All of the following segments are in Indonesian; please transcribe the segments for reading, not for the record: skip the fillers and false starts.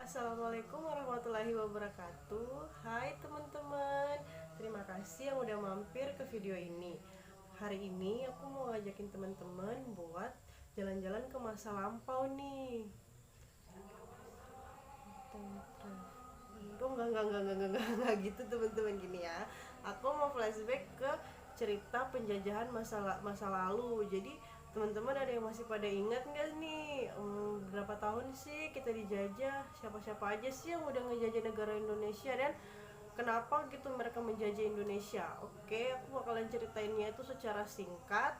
Assalamualaikum warahmatullahi wabarakatuh. Hai teman-teman, terima kasih yang udah mampir ke video ini. Hari ini aku mau ngajakin teman-teman buat jalan-jalan ke masa lampau nih. Enggak gitu teman-teman, gini ya. Aku mau flashback ke cerita penjajahan masa lalu. Jadi teman-teman ada yang masih pada ingat nggak nih, berapa tahun sih kita dijajah? Siapa-siapa aja sih yang udah ngejajah negara Indonesia dan kenapa gitu mereka menjajah Indonesia? Oke, aku bakalan ceritainnya itu secara singkat.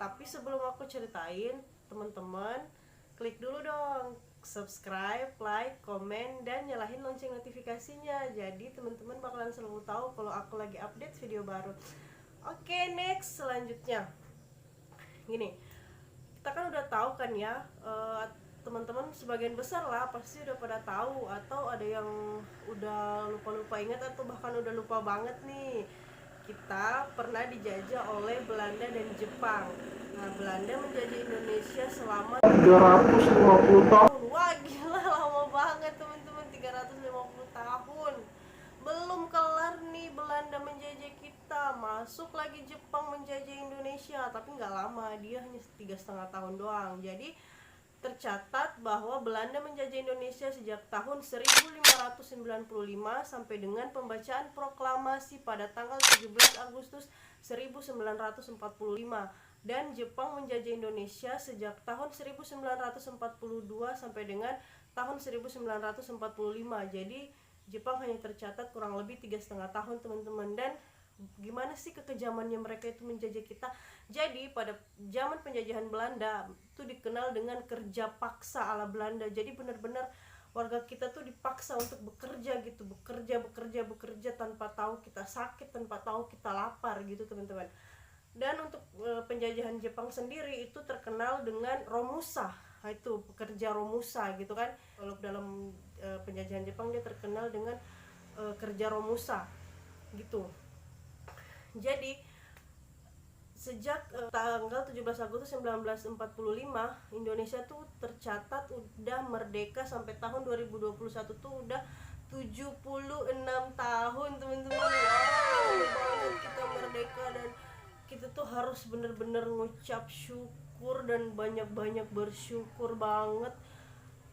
Tapi sebelum aku ceritain, teman-teman klik dulu dong subscribe, like, komen, dan nyalahin lonceng notifikasinya. Jadi teman-teman bakalan selalu tahu kalau aku lagi update video baru. Oke, next selanjutnya. Gini, kita kan udah tahu kan ya, teman-teman sebagian besar lah pasti udah pada tahu, atau ada yang udah lupa-lupa ingat atau bahkan udah lupa banget nih. Kita pernah dijajah oleh Belanda dan Jepang. Nah, Belanda menjajah Indonesia selama 350 tahun. Wah, gila lama banget teman-teman, 350 tahun. Belum kelar nih Belanda menjajah kita, masuk lagi Jepang menjajah Indonesia, tapi nggak lama, dia hanya 3,5 tahun doang. Jadi tercatat bahwa Belanda menjajah Indonesia sejak tahun 1595 sampai dengan pembacaan proklamasi pada tanggal 17 Agustus 1945, dan Jepang menjajah Indonesia sejak tahun 1942 sampai dengan tahun 1945. Jadi Jepang hanya tercatat kurang lebih 3,5 tahun teman-teman. Dan gimana sih kekejamannya mereka itu menjajah kita? Jadi pada zaman penjajahan Belanda itu dikenal dengan kerja paksa ala Belanda. Jadi benar-benar warga kita tuh dipaksa untuk bekerja gitu, bekerja tanpa tahu kita sakit, tanpa tahu kita lapar gitu teman-teman. Dan untuk penjajahan Jepang sendiri itu terkenal dengan Romusa. Nah, itu pekerja Romusa gitu kan. Kalau dalam penjajahan Jepang dia terkenal dengan kerja Romusa gitu. Jadi sejak tanggal 17 Agustus 1945 Indonesia tuh tercatat udah merdeka sampai tahun 2021 tuh udah 76 tahun teman-teman. Wow, banget kita merdeka, dan kita tuh harus bener-bener ngucap syukur dan banyak-banyak bersyukur banget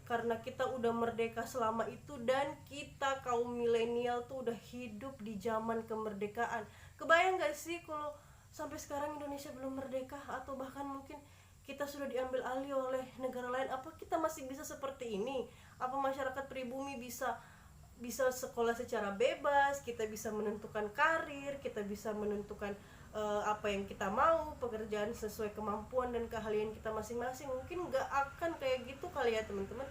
karena kita udah merdeka selama itu, dan kita kaum milenial tuh udah hidup di zaman kemerdekaan. Kebayang gak sih kalau sampai sekarang Indonesia belum merdeka, atau bahkan mungkin kita sudah diambil alih oleh negara lain? Apa kita masih bisa seperti ini? Apa masyarakat pribumi bisa bisa sekolah secara bebas, kita bisa menentukan karir, kita bisa menentukan apa yang kita mau, pekerjaan sesuai kemampuan dan keahlian kita masing-masing? Mungkin nggak akan kayak gitu kali ya teman-teman.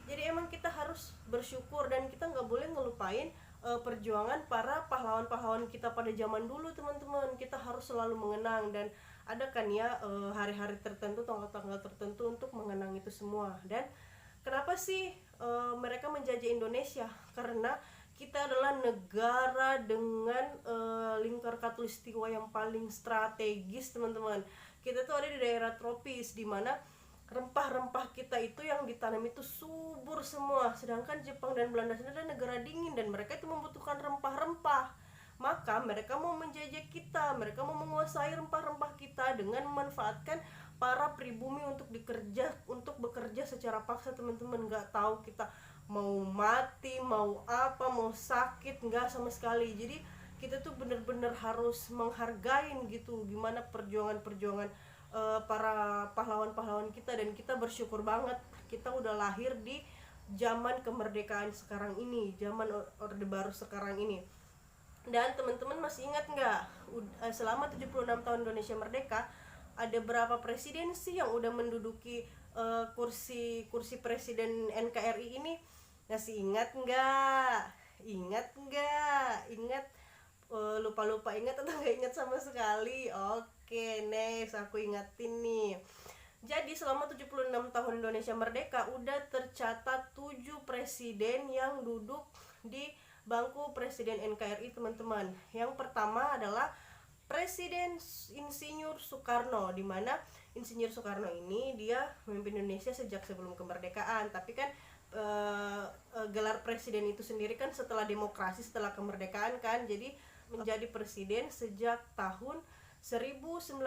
Jadi emang kita harus bersyukur, dan kita nggak boleh ngelupain perjuangan para pahlawan-pahlawan kita pada zaman dulu teman-teman. Kita harus selalu mengenang, dan ada kan ya hari-hari tertentu, tanggal-tanggal tertentu untuk mengenang itu semua. Dan kenapa sih mereka menjajah Indonesia? Karena kita adalah negara dengan lingkar khatulistiwa yang paling strategis teman-teman. Kita tuh ada di daerah tropis, di mana rempah-rempah kita itu yang ditanam itu subur semua. Sedangkan Jepang dan Belanda sendiri adalah negara dingin, dan mereka itu membutuhkan rempah-rempah. Maka mereka mau menjajah kita, mereka mau menguasai rempah-rempah kita dengan memanfaatkan para pribumi untuk bekerja secara paksa teman-teman. Nggak tahu kita mau mati, mau apa, mau sakit, nggak sama sekali. Jadi kita tuh bener-bener harus menghargain gitu gimana perjuangan-perjuangan para pahlawan-pahlawan kita, dan kita bersyukur banget kita udah lahir di zaman kemerdekaan sekarang ini, zaman Orde Baru sekarang ini. Dan teman-teman masih ingat nggak, selama 76 tahun Indonesia merdeka, ada berapa presiden sih yang udah menduduki kursi presiden NKRI ini? Masih ingat nggak? Ingat lupa-lupa ingat atau nggak ingat sama sekali? Oke, next aku ingatin nih. Jadi selama 76 tahun Indonesia merdeka udah tercatat 7 presiden yang duduk di bangku presiden NKRI teman-teman. Yang pertama adalah Presiden Insinyur Soekarno, di mana Insinyur Soekarno ini dia memimpin Indonesia sejak sebelum kemerdekaan, tapi kan gelar presiden itu sendiri kan setelah demokrasi, setelah kemerdekaan kan, jadi menjadi presiden sejak tahun 1900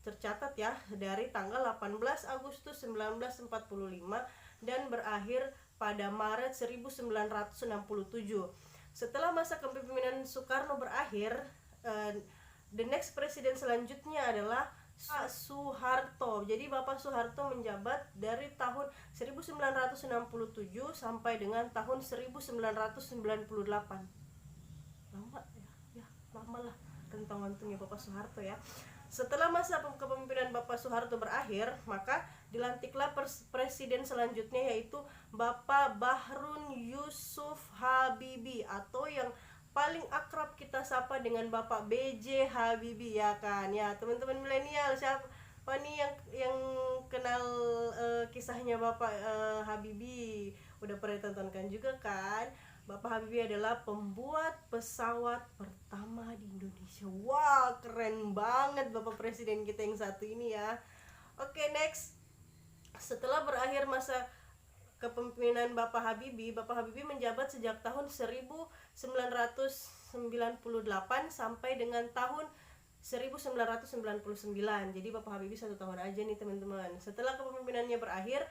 tercatat ya, dari tanggal 18 Agustus 1945 dan berakhir pada Maret 1967. Setelah masa kepemimpinan Soekarno berakhir, the next presiden selanjutnya adalah Pak Soeharto. Jadi Bapak Soeharto menjabat dari tahun 1967 sampai dengan tahun 1998. Lama ya, lama lah rentang waktunya Bapak Soeharto ya. Setelah masa kepemimpinan Bapak Soeharto berakhir, maka dilantiklah presiden selanjutnya, yaitu Bapak Bahrun Yusuf Habibie, atau yang paling akrab kita sapa dengan Bapak B.J. Habibie ya kan ya. Teman-teman milenial, siapa nih yang kenal kisahnya Bapak Habibie? Udah pernah tontonkan juga kan? Bapak Habibie adalah pembuat pesawat pertama di Indonesia. Wah, keren banget Bapak Presiden kita yang satu ini ya. Oke, next. Setelah berakhir masa kepemimpinan Bapak Habibie menjabat sejak tahun 1998 sampai dengan tahun 1999. Jadi Bapak Habibie 1 tahun aja nih teman-teman. Setelah kepemimpinannya berakhir,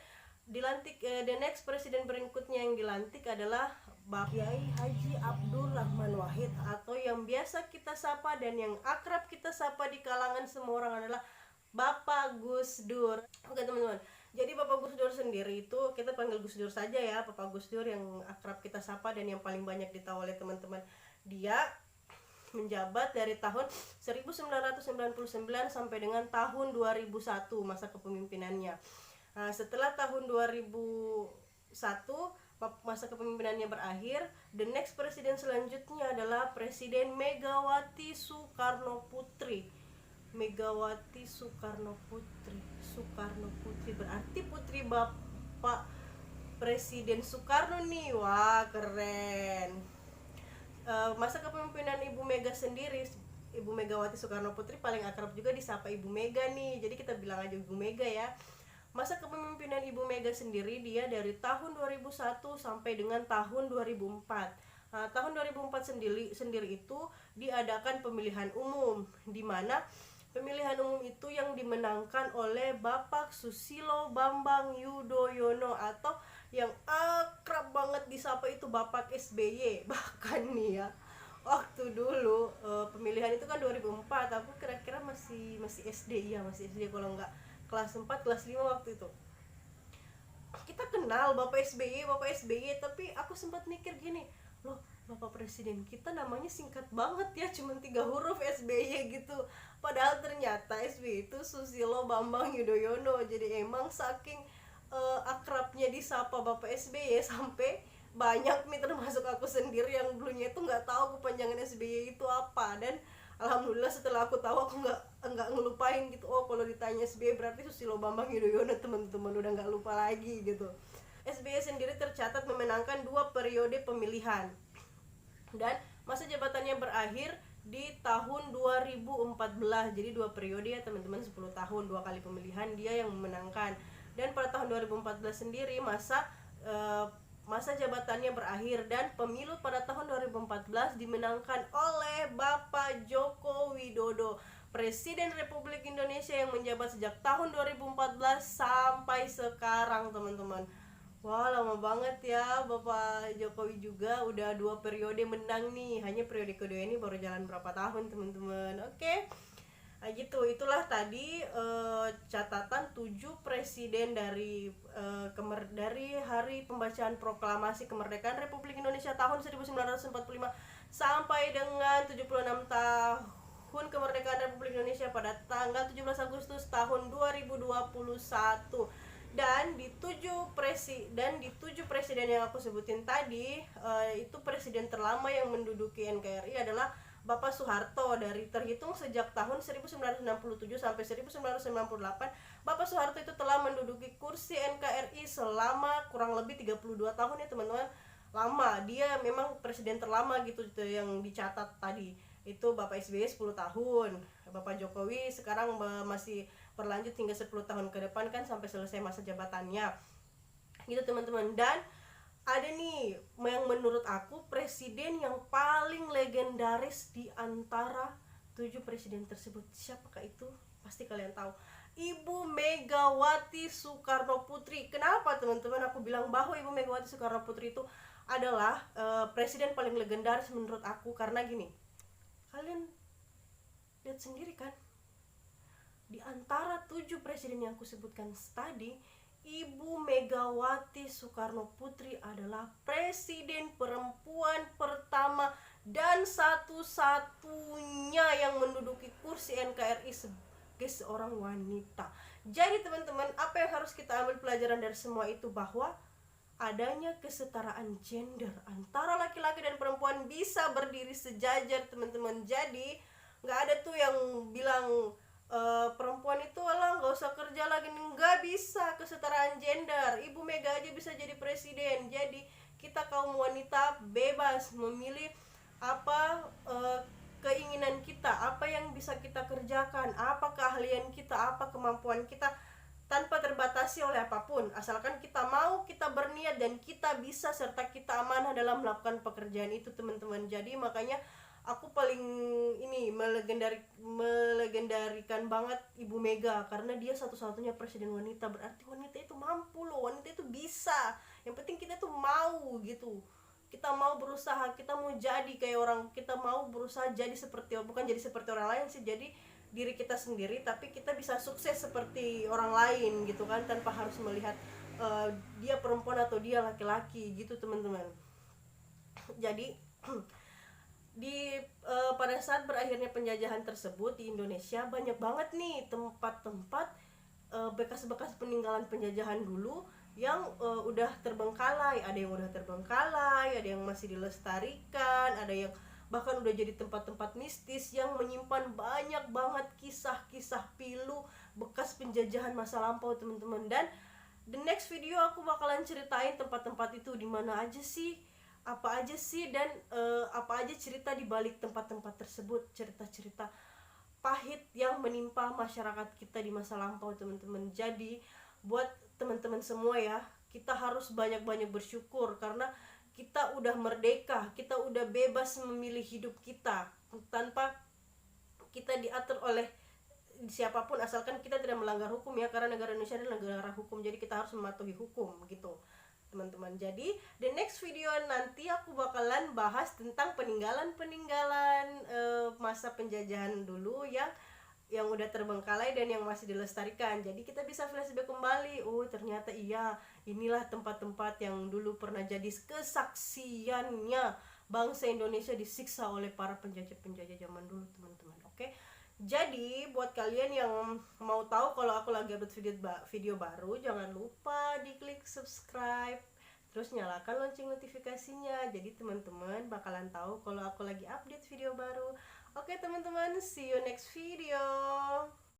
dilantik the next presiden berikutnya yang dilantik adalah Bapak Kiai Haji Abdul Rahman Wahid, atau yang biasa kita sapa dan yang akrab kita sapa di kalangan semua orang adalah Bapak Gus Dur. Oke teman-teman, jadi Bapak Gus Dur sendiri itu kita panggil Gus Dur saja ya. Bapak Gus Dur yang akrab kita sapa dan yang paling banyak ditahu oleh teman-teman. Dia menjabat dari tahun 1999 sampai dengan tahun 2001 masa kepemimpinannya. Nah, setelah tahun 2001 masa kepemimpinannya berakhir, the next presiden selanjutnya adalah Presiden Megawati Soekarno Putri. Megawati Soekarno Putri berarti putri Bapak Presiden Soekarno nih. Wah, keren. Masa kepemimpinan Ibu Mega sendiri, Ibu Megawati Soekarno Putri paling akrab juga disapa Ibu Mega nih. Jadi kita bilang aja Ibu Mega ya. Masa kepemimpinan Ibu Mega sendiri dia dari tahun 2001 sampai dengan tahun 2004. Nah, tahun 2004 sendiri itu diadakan pemilihan umum, di mana pemilihan umum itu yang dimenangkan oleh Bapak Susilo Bambang Yudhoyono, atau yang akrab banget disapa itu Bapak SBY. Bahkan nih ya, waktu dulu pemilihan itu kan 2004, aku kira-kira masih SD ya, masih SD kalau enggak kelas 4, kelas 5 waktu itu. Kita kenal Bapak SBY, tapi aku sempat mikir gini, loh Bapak Presiden kita namanya singkat banget ya, cuma 3 huruf SBY gitu. Padahal ternyata SBY itu Susilo Bambang Yudhoyono. Jadi emang saking akrabnya disapa Bapak SBY sampai banyak nih termasuk aku sendiri yang dulunya itu nggak tahu kepanjangan SBY itu apa. Dan alhamdulillah setelah aku tahu, aku nggak ngelupain gitu. Oh, kalau ditanya SBY berarti Susilo Bambang Yudhoyono, teman-teman udah nggak lupa lagi gitu. SBY sendiri tercatat memenangkan 2 periode pemilihan dan masa jabatannya berakhir di tahun 2014. Jadi 2 periode ya teman-teman, 10 tahun, 2 kali pemilihan dia yang memenangkan. Dan pada tahun 2014 sendiri masa jabatannya berakhir dan pemilu pada tahun 2014 dimenangkan oleh Bapak Joko Widodo, Presiden Republik Indonesia yang menjabat sejak tahun 2014 sampai sekarang teman-teman. Wah, lama banget ya Bapak Jokowi juga, udah 2 periode menang nih. Hanya periode kedua ini baru jalan berapa tahun teman-teman. Oke. Nah gitu, itulah tadi catatan 7 presiden dari hari pembacaan proklamasi kemerdekaan Republik Indonesia tahun 1945 sampai dengan 76 tahun kemerdekaan Republik Indonesia pada tanggal 17 Agustus tahun 2021. Dan di 7 presiden yang aku sebutin tadi, itu presiden terlama yang menduduki NKRI adalah Bapak Soeharto. Dari terhitung sejak tahun 1967 sampai 1998, Bapak Soeharto itu telah menduduki kursi NKRI selama kurang lebih 32 tahun ya teman-teman. Lama, dia memang presiden terlama gitu yang dicatat tadi. Itu Bapak SBY 10 tahun, Bapak Jokowi sekarang masih berlanjut hingga 10 tahun ke depan kan, sampai selesai masa jabatannya. gitu teman-teman. Dan ada nih yang menurut aku presiden yang paling legendaris di antara 7 presiden tersebut. Siapakah itu? Pasti kalian tahu, Ibu Megawati Soekarno Putri. Kenapa teman-teman aku bilang bahwa Ibu Megawati Soekarno Putri itu adalah presiden paling legendaris menurut aku? Karena gini, kalian lihat sendiri kan, di antara 7 presiden yang aku sebutkan tadi, Ibu Megawati Soekarno Putri adalah presiden perempuan pertama dan satu-satunya yang menduduki kursi NKRI sebagai seorang wanita. Jadi teman-teman, apa yang harus kita ambil pelajaran dari semua itu? Bahwa adanya kesetaraan gender antara laki-laki dan perempuan bisa berdiri sejajar teman-teman. Jadi nggak ada tuh yang bilang perempuan itu lah nggak usah kerja lagi. Nggak bisa, kesetaraan gender. Ibu Mega aja bisa jadi presiden. Jadi kita kaum wanita bebas memilih apa keinginan kita, apa yang bisa kita kerjakan, apa keahlian kita, apa kemampuan kita, tanpa terbatasi oleh apapun, asalkan kita mau, kita berniat, dan kita bisa serta kita amanah dalam melakukan pekerjaan itu teman-teman. Jadi makanya aku paling ini melegendarikan banget Ibu Mega, karena dia satu-satunya presiden wanita. Berarti wanita itu mampu loh, wanita itu bisa. Yang penting kita tuh mau gitu, kita mau berusaha, kita mau jadi kayak orang, kita mau berusaha jadi seperti, bukan jadi seperti orang lain sih, jadi diri kita sendiri, tapi kita bisa sukses seperti orang lain gitu kan, tanpa harus melihat dia perempuan atau dia laki-laki gitu teman-teman. Jadi di pada saat berakhirnya penjajahan tersebut di Indonesia, banyak banget nih tempat-tempat bekas-bekas peninggalan penjajahan dulu yang udah terbengkalai. Ada yang udah terbengkalai, ada yang masih dilestarikan, ada yang bahkan udah jadi tempat-tempat mistis yang menyimpan banyak banget kisah-kisah pilu bekas penjajahan masa lampau teman-teman. Dan the next video aku bakalan ceritain tempat-tempat itu di mana aja sih, apa aja sih, dan apa aja cerita di balik tempat-tempat tersebut, cerita-cerita pahit yang menimpa masyarakat kita di masa lampau teman-teman. Jadi buat teman-teman semua ya, kita harus banyak-banyak bersyukur karena kita udah merdeka, kita udah bebas memilih hidup kita tanpa kita diatur oleh siapapun, asalkan kita tidak melanggar hukum ya, karena negara Indonesia adalah negara hukum, jadi kita harus mematuhi hukum gitu teman-teman. Jadi the next video nanti aku bakalan bahas tentang peninggalan-peninggalan masa penjajahan dulu yang udah terbengkalai dan yang masih dilestarikan. Jadi kita bisa flashback kembali, oh ternyata iya, inilah tempat-tempat yang dulu pernah jadi kesaksiannya bangsa Indonesia disiksa oleh para penjajah-penjajah zaman dulu teman-teman. Oke. Jadi buat kalian yang mau tahu kalau aku lagi upload video baru, jangan lupa diklik subscribe, terus nyalakan lonceng notifikasinya. Jadi teman-teman bakalan tahu kalau aku lagi update video baru. Oke teman-teman, see you next video.